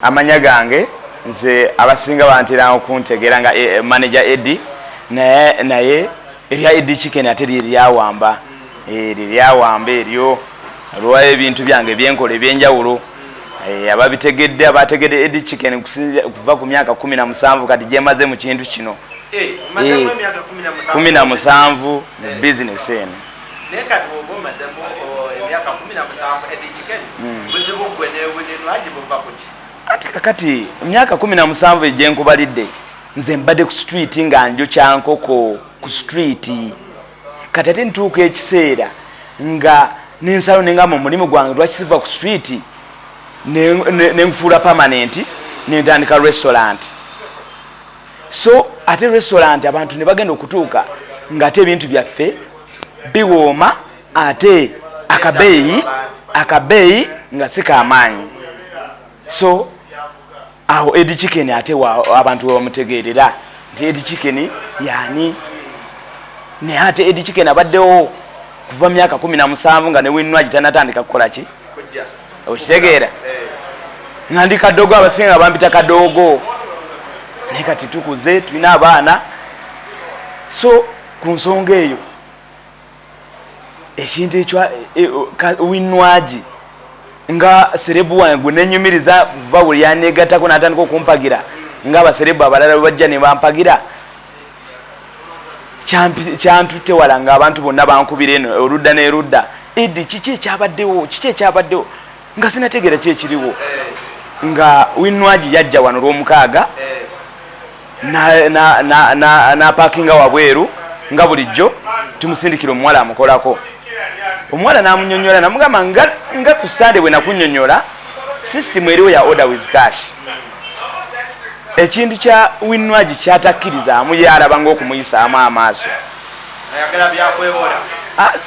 Amanya gange nze abasinga bantera okuntegera nga manager Eddy naye erya Eddy chicken ate lyawamba lyawamba eryo alwa ebintu byange byenkole byenjawulo ababitegedde abategedde Eddy chicken kuva ku myaka 17 kati jemaze mu kintu kino maze mu myaka 17 mu business eno neka tubo maze mu myaka 17 Eddy chicken buzibu gwene Winnie Nwagi bova kuki ati kakati myaka 17 ejje nkubalidde nze mbadde ku street nga njo kyankoko ku street kati ate ntuuka ekiseera nga nensalo nenga mu mulimu gwange lwakisiva ku street nenfuula permanent nentandika restaurant so ate restaurant abantu ne bagenda okutuuka nga ate ebintu byaffe biwooma ate akabeeyi nga sikamaanyi so aho Eddy chicken ate abantu bamutegerera nti Eddy chicken yani ne ate Eddy chicken abaddewo kuva myaka 17 nga ne Winnie Nwagi tanatandika kukola ki kujja okitegeera ngandi kadogo abasinga bambita kadogo ne kati tukuze tulina abaana so ku nsonga eyo ekintu ekyo Winnie Nwagi nga serebu wangu nenyumiriza kuva buli yanegatako natandika okumpagira nga abaserebu abalala bajja ne bampagira kyantute wala nga abantu bonna bankubira eno oludda n'erudda Eddy kiki ekyabaddewo nga sinategeera ki ekiriwo nga Winnie Nwagi yajja wano lw'omukaaga na parkinga wabweru nga bulijjo tumusindikira omuwala amukolako omwana namunyonyola namugamba nga ku Sunday bwe nakunyonyola system eriwo ya order with cash ekintu kya Winnie Nwagi kyatakkiriza amuyaraba ng'okumuyisaamu amaaso ayagala byakwewola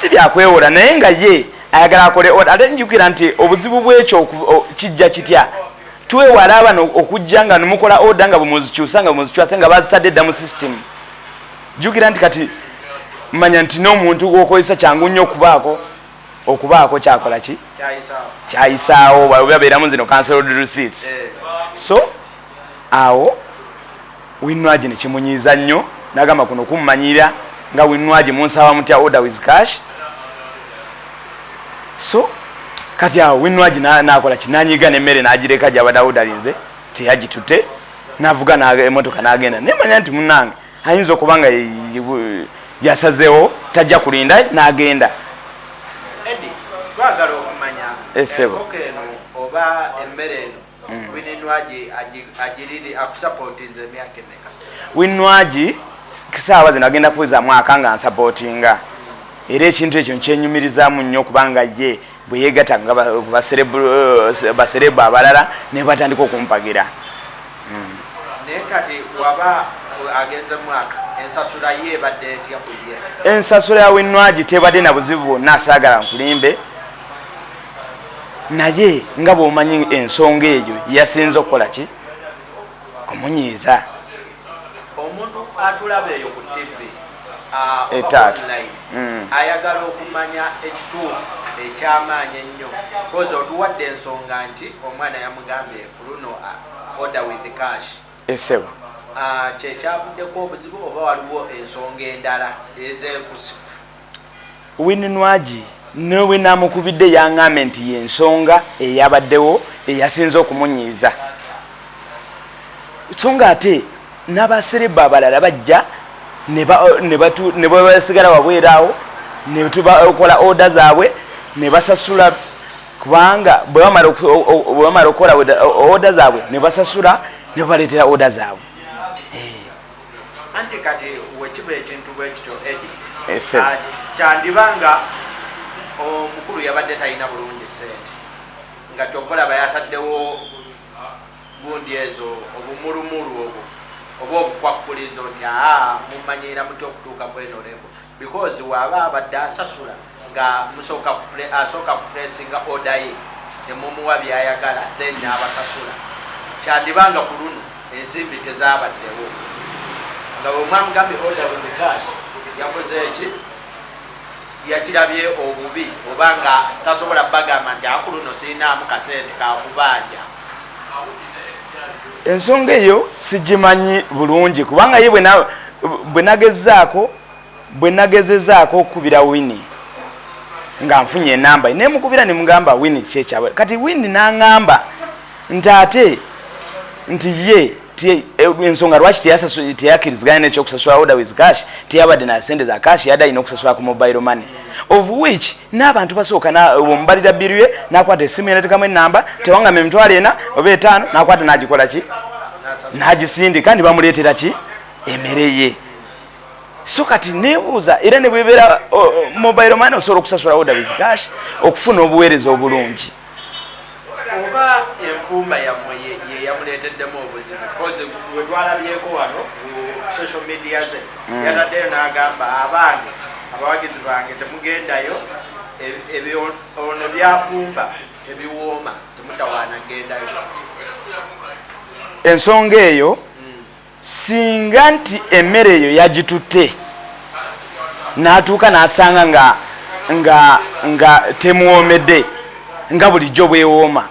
si byakwewola naye nga ye ayagala akole order ate njukira nti obuzibu bw'ekyo kijja kitya twewala abano okujja nga nemukola order nga bwemuzikyusa nga bazitadde edda mu system jukira nti kati manya nti n'omuntu gwokozesa kyangu nnyo okubaako kyakola ki kyayisaawo babeeramu zino cancelled receipts so awo Winnie Nwagi nekimunyiiza nnyo nagamba kuno kummanyira nga Winnie Nwagi munsaba mutya order with cash so kati awo Winnie Nwagi nakola kinanyiga n'emmere n'agireka gyabadde awudalinze teyagitute navuga emotoka n'agenda nemanya nti munnange ayinza okuba nga yasazeewo tajja kulinda n'agenda Eddy twagala okumanya enkoko eno oba emmere eno Winnie Nwagi agiriri akusupportinze emyaka emeka Winnie Nwagi kisaawa zino agenda kuweza mwaka nga nsupportinga era ekintu ekyo nkyenyumirizaamu nnyo kubanga ye bwe yeegatta nga baserebu abalala ne batandika okumpagira naye kati waba agenze mwaka ensasula ye badde etya kuye ensasula ya Winnie Nwagi tebadde na buzibu bwonna asaagala nkulimbe naye nga bw'omanyi ensonga eyo yasinze okukola ki kumunyiiza omuntu atulaba eyo ku TV online ayagala okumanya ekituufu ekyamaanyi ennyo kozi otuwadde ensonga nti omwana yamugambye ku luno order with cash esebo kyekyavuddeko obuzibu oba waliwo ensonga endala ezekusifu Winnie Nwagi newe namukubidde yaŋŋambe nti yensonga eyabaddewo eyasinze okumunyiiza nsonga ate n'abaserebu abalala bajja ne basigala wabweraawo ne tubakola order zaabwe ne basasula kubanga bwe bamala okukola order zaabwe ne basasula ne baleetera order zaabwe anti kati wekiba ekintu bwekityo Eddy kyandibanga omukulu yabadde talina bulungi ssente nga kyokolaba yataddewo gundi ezo obumulumulu obwo oba obukwakkulizo nti mumanyira mutya okutuuka kwenorebo because waaba abadde asasula nga asooka kupressinga order ye nemumuwa byayagala then n'abasasula kyandibanga ku luno ensimbi tezabaddewo nga bwemwamugambye order with cash yakoze eki yakirabye obubi obanga tasobola bagamba nti akuluno sirinaamu kasente kakubanja ensonga eyo sigimanyi bulungi kubanga ye bwe nagezezaako okukubira Winnie nga nfunye enamba nemukubira nemugamba Winnie kyekyawe kati Winnie n'aŋŋamba nti ate nti ye ensonga lwaki teyakkiriziganya n'ekyokusasula order with cash teyabadde na sente za cash yadde alina okusasula ku mobile money of which n'abantu basooka omubalira biru ye n'akwata essimu ye n'atekamu ennamba tewangama emitwalo ena oba etaano n'akwata n'agikola ki n'agisindika ndi bamuleetera ki emmere ye so kati nebuuza era ne bwebeera mobile money osobola okusasula order with cash okufuna obuweereza obulungi oba enfumba yammwe yamuleeteddemu obuzibu koze wetwalabyeko wano ku social media ze yataddeyo n'agamba abange abawagizi bange temugendayo ono byafumba tebiwooma temutawaana gendayo ensonga eyo singa nti emmere eyo yagitutte n'atuuka n'asanga nga temuwoomedde nga bulijjo bwewooma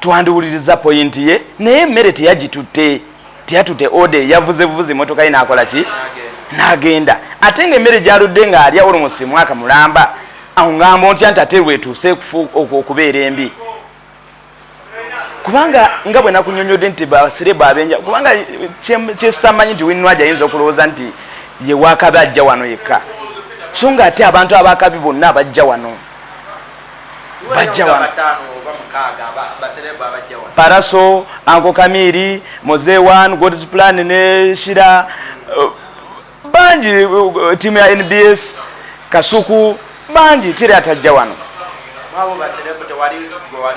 twandiwuliriza poyinti ye naye emmere teyagitutte teyatutte ode yavuzevuze emotoka ye n'akola ki n'agenda ate nga emmere gyaludde ng'alya olumusi mwaka mulamba awo ngamba ontya nti ate lwetuuse okubeera embi kubanga nga bwe nakunyonyodde nti basereba abenja kubanga kyesitamanyi nti Winnie Nwagi ayinza okulowooza nti ye wakabi ajja wano yekka so nga ate abantu abakabi bonna abajja wano bajja wano Paraso, Uncle Kamiri, Mose One, God's Plan ne Shira banji timu ya NBS Kasuku banji tiri atajja wano mwabo basereba tewali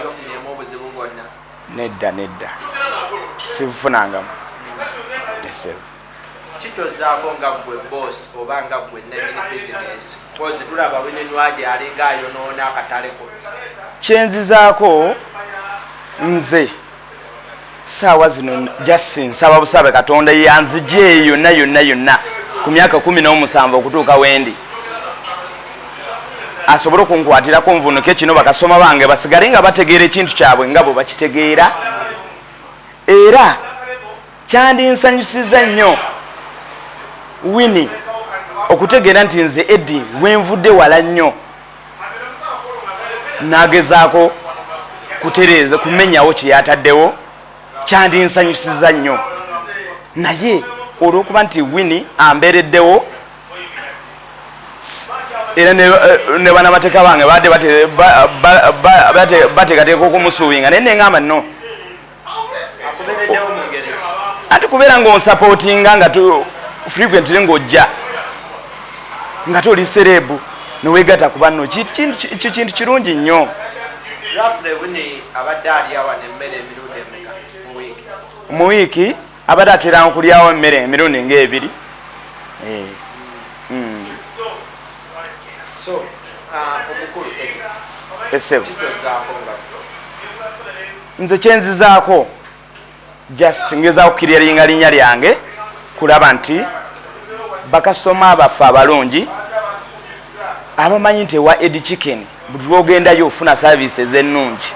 ofunye obuzibu bwonna nedda sifunanga kitozaako nga gwe boss oba nga gwe ne business kozi tulaba Winnie Nwagi alinga ayonoona akataleko kyenzizaako nze saawa zino Justin nsaba busabe Katonda yanzije yonna ku myaka 17 okutuuka wendi asobole okunkwatirako nvunuke kino bakasoma bange basigale nga bategeera ekintu kyabwe nga bwe bakitegeera era kyandinsanyusiza nnyo Winnie okutegeera nti nze Eddy wenvudde wala nnyo nagezaako kutereeza kumenyawo kyeyataddewo kyandinsanyusiza nnyo naye olw'okuba nti Winnie ambeereddewo era ne banabateeka bange badde bateekateeka okumusuubinga naye neŋŋamba nno ati kubeera ng'onsapootinga nga frequently ng'ojja nga toli serebu neweegatta ku banno kintu kirungi nnyo mu wiiki abadde ateeranga kulyawo emmere emirundi ng'ebiri nze kyenzizaako just ngezaako kukiryalinga linnya lyange kulaba nti bakasitoma abaffe abalungi abamanyi nti ewa Eddy Chicken buli lwogendayo ofuna services ennungi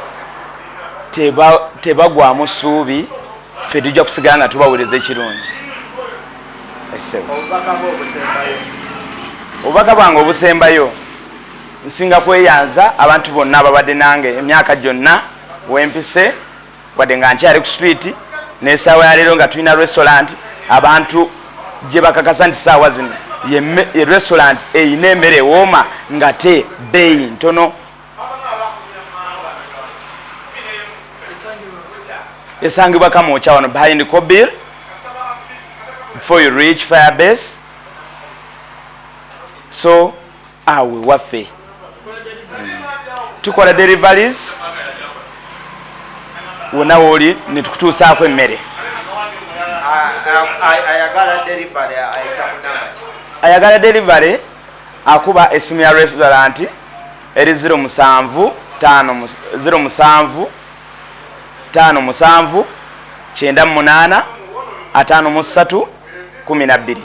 tebagwamu ssuubi ffe tujja kusigala nga tubaweereza ekirungi obubaka bwange obusembayo nsinga kweyanza abantu bonna ababadde nange emyaka gyonna wempise wadde nga nkyali ku street n'essaawa ya leero nga tulina restaurant abantu gye bakakasa nti saawa zino ye restaurant eyina emmere ewooma nga te bbeeyi ntono esangibwa Kamwokya wano behind Kobil before you reach Firebase so awe waffe tukola deliveries wonna wooli netukutuusaako emmere ayagala delivery akuba essimu ya restaurant eri 07 5 97 98 53 12